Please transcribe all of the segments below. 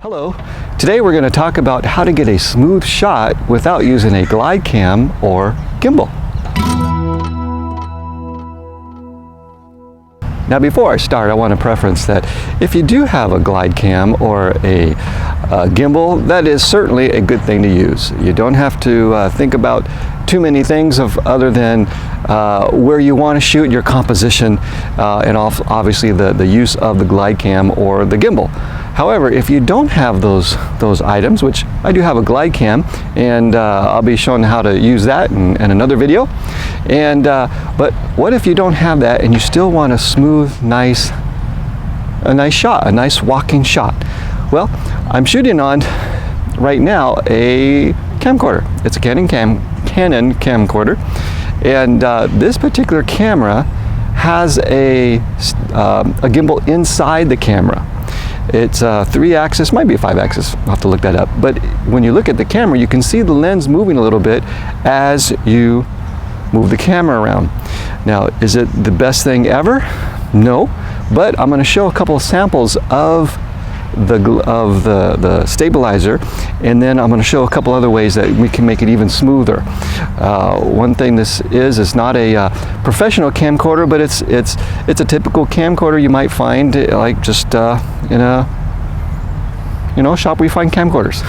Hello, today we're going to talk about how to get a smooth shot without using a glide cam or gimbal. Now before I start, I want to preference that if you do have a glide cam or a gimbal, that is certainly a good thing to use. You don't have to think about too many things other than where you want to shoot, your composition, and obviously the use of the glide cam or the gimbal. However, if you don't have those items, which I do have a glide cam, and I'll be showing how to use that in another video. But what if you don't have that and you still want a smooth, nice shot, a nice walking shot? Well, I'm shooting on right now a camcorder. It's a Canon camcorder, and this particular camera has a gimbal inside the camera. It's 3-axis, might be a 5-axis, I'll have to look that up. But when you look at the camera, you can see the lens moving a little bit as you move the camera around. Now, is it the best thing ever? No, but I'm going to show a couple of samples of the stabilizer, and then I'm going to show a couple other ways that we can make it even smoother. One thing this is not a professional camcorder, but it's a typical camcorder you might find like just in a shop where you find camcorders.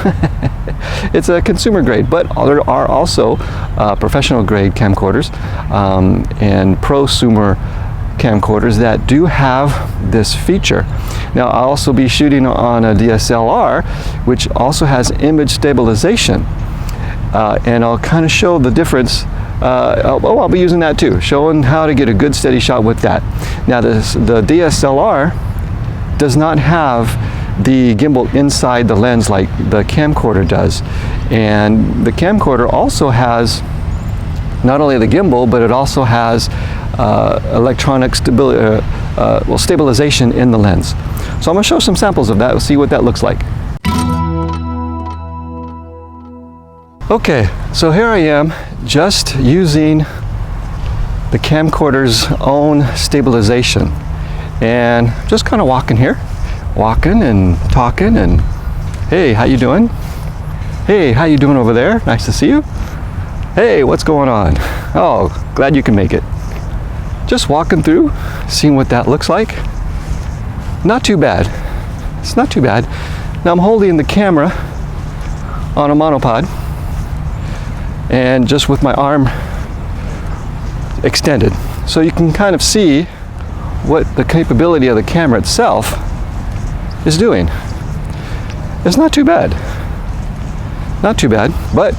It's a consumer grade, but there are also professional grade camcorders and prosumer camcorders that do have this feature. Now I'll also be shooting on a DSLR, which also has image stabilization, and I'll kind of show the difference. I'll be using that too, showing how to get a good steady shot with that. Now the DSLR does not have the gimbal inside the lens like the camcorder does, and the camcorder also has not only the gimbal, but it also has electronic stabilization in the lens. So I'm going to show some samples of that. We'll see what that looks like. Okay, so here I am just using the camcorder's own stabilization, and just kind of walking and talking, and hey, how you doing? Hey, how you doing over there? Nice to see you. Hey, what's going on? Oh, glad you can make it. Just walking through, seeing what that looks like. Not too bad. It's not too bad. Now I'm holding the camera on a monopod, and just with my arm extended, so you can kind of see what the capability of the camera itself is doing. It's not too bad. Not too bad, but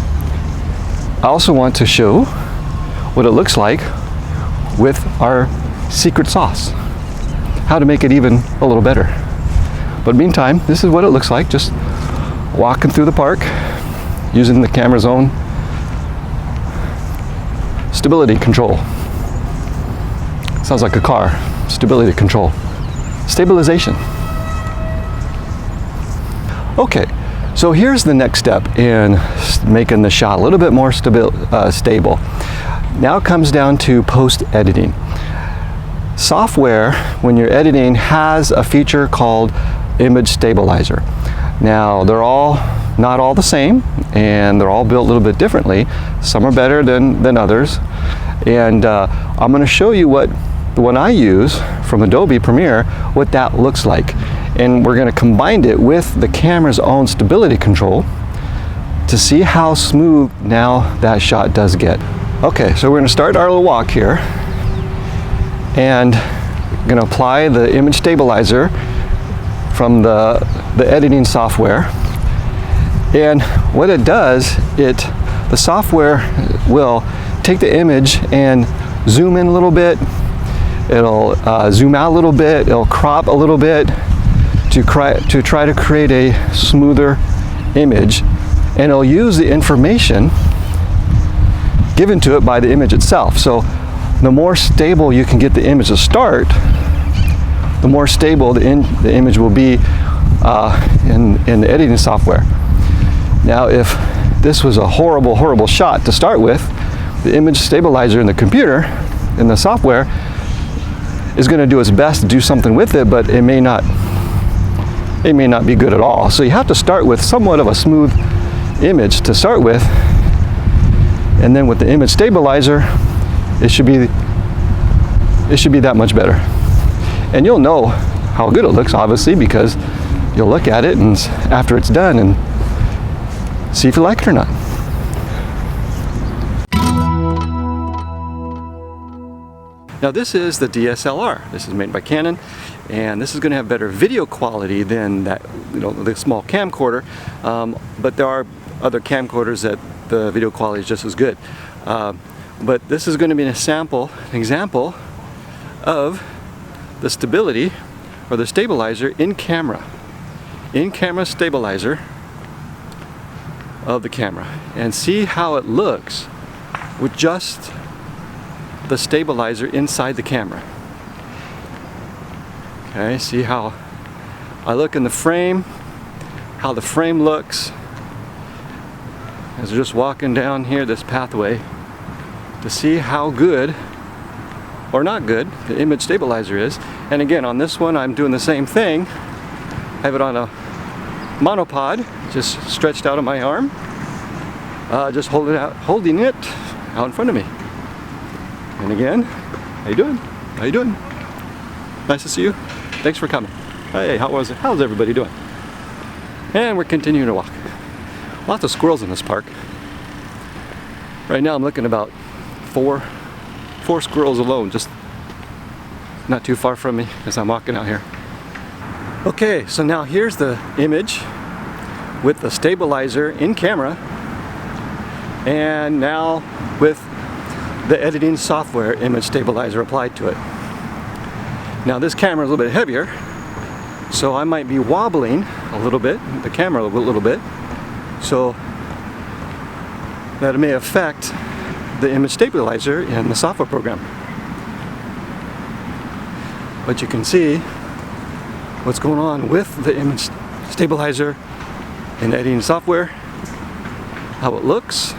I also want to show what it looks like with our secret sauce, how to make it even a little better. But meantime, this is what it looks like, just walking through the park using the camera's own stability control. Sounds like a car. Stability control. Stabilization. Okay, so here's the next step in making the shot a little bit more stable. Now it comes down to post-editing. Software, when you're editing, has a feature called image stabilizer. Now they're not all the same, and they're all built a little bit differently. Some are better than others, and I'm going to show you what the one I use from Adobe Premiere, what that looks like. And we're going to combine it with the camera's own stability control to see how smooth now that shot does get. Okay, so we're going to start our little walk here, and I'm going to apply the image stabilizer from the editing software. And what it does, the software will take the image and zoom in a little bit, it'll zoom out a little bit, it'll crop a little bit to try to create a smoother image, and it'll use the information given to it by the image itself. So the more stable you can get the image to start, the more stable the image will be in the editing software. Now if this was a horrible shot to start with, the image stabilizer in the computer, in the software, is going to do its best to do something with it, but it may not it may not be good at all. So you have to start with somewhat of a smooth image to start with, and then with the image stabilizer, it should be that much better. And you'll know how good it looks, obviously, because you'll look at it and after it's done and see if you like it or not. Now this is the DSLR. This is made by Canon, and this is going to have better video quality than that, the small camcorder. But there are other camcorders that the video quality is just as good. But this is going to be an example of the stability or the stabilizer in camera stabilizer of the camera, and see how it looks with just the stabilizer inside the camera. Okay, see how I look in the frame, how the frame looks as we're just walking down here this pathway, to see how good or not good the image stabilizer is. And again, on this one I'm doing the same thing. I have it on a monopod, just stretched out on my arm, just holding it out in front of me. And again, how you doing? How you doing? Nice to see you. Thanks for coming. Hey, how's everybody doing? And we're continuing to walk. Lots of squirrels in this park. Right now I'm looking about four squirrels alone, just not too far from me as I'm walking out here. Okay, so now here's the image with the stabilizer in camera, and now with the editing software image stabilizer applied to it. Now this camera is a little bit heavier, so I might be wobbling a little bit, the camera a little bit, so that it may affect the image stabilizer in the software program. But you can see what's going on with the image stabilizer in editing software, how it looks.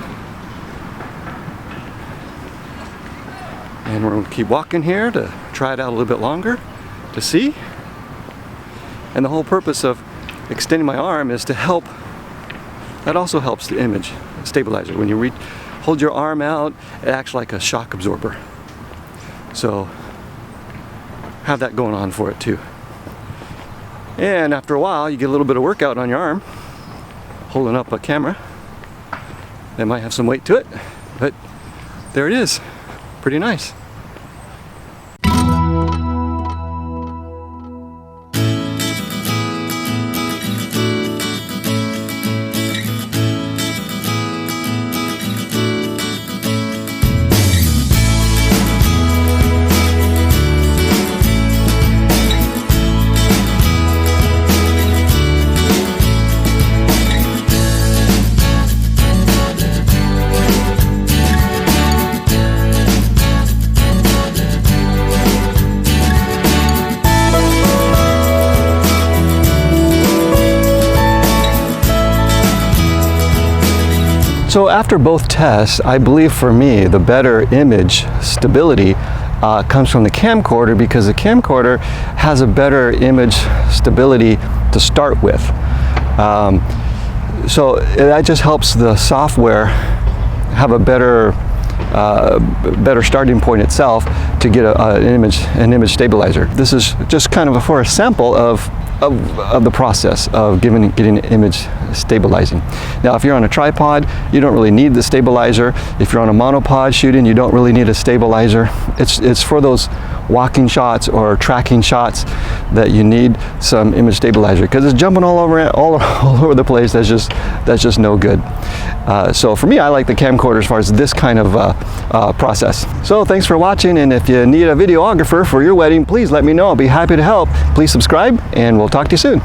And we're going to keep walking here to try it out a little bit longer to see. And the whole purpose of extending my arm is to help, that also helps the image stabilizer. When you hold your arm out, it acts like a shock absorber. So have that going on for it too. And after a while, you get a little bit of workout on your arm, holding up a camera. That might have some weight to it, but there it is. Pretty nice. So after both tests, I believe for me the better image stability comes from the camcorder, because the camcorder has a better image stability to start with. So that just helps the software have a better starting point itself to get an image stabilizer. This is just kind of for a sample of the process of getting image stabilizing. Now if you're on a tripod, you don't really need the stabilizer. If you're on a monopod shooting, you don't really need a stabilizer. It's for those walking shots or tracking shots that you need some image stabilizer, because it's jumping all over the place. That's just no good. So for me, I like the camcorder as far as this kind of process. So thanks for watching, and if you need a videographer for your wedding, please let me know. I'll be happy to help. Please subscribe, and we'll talk to you soon.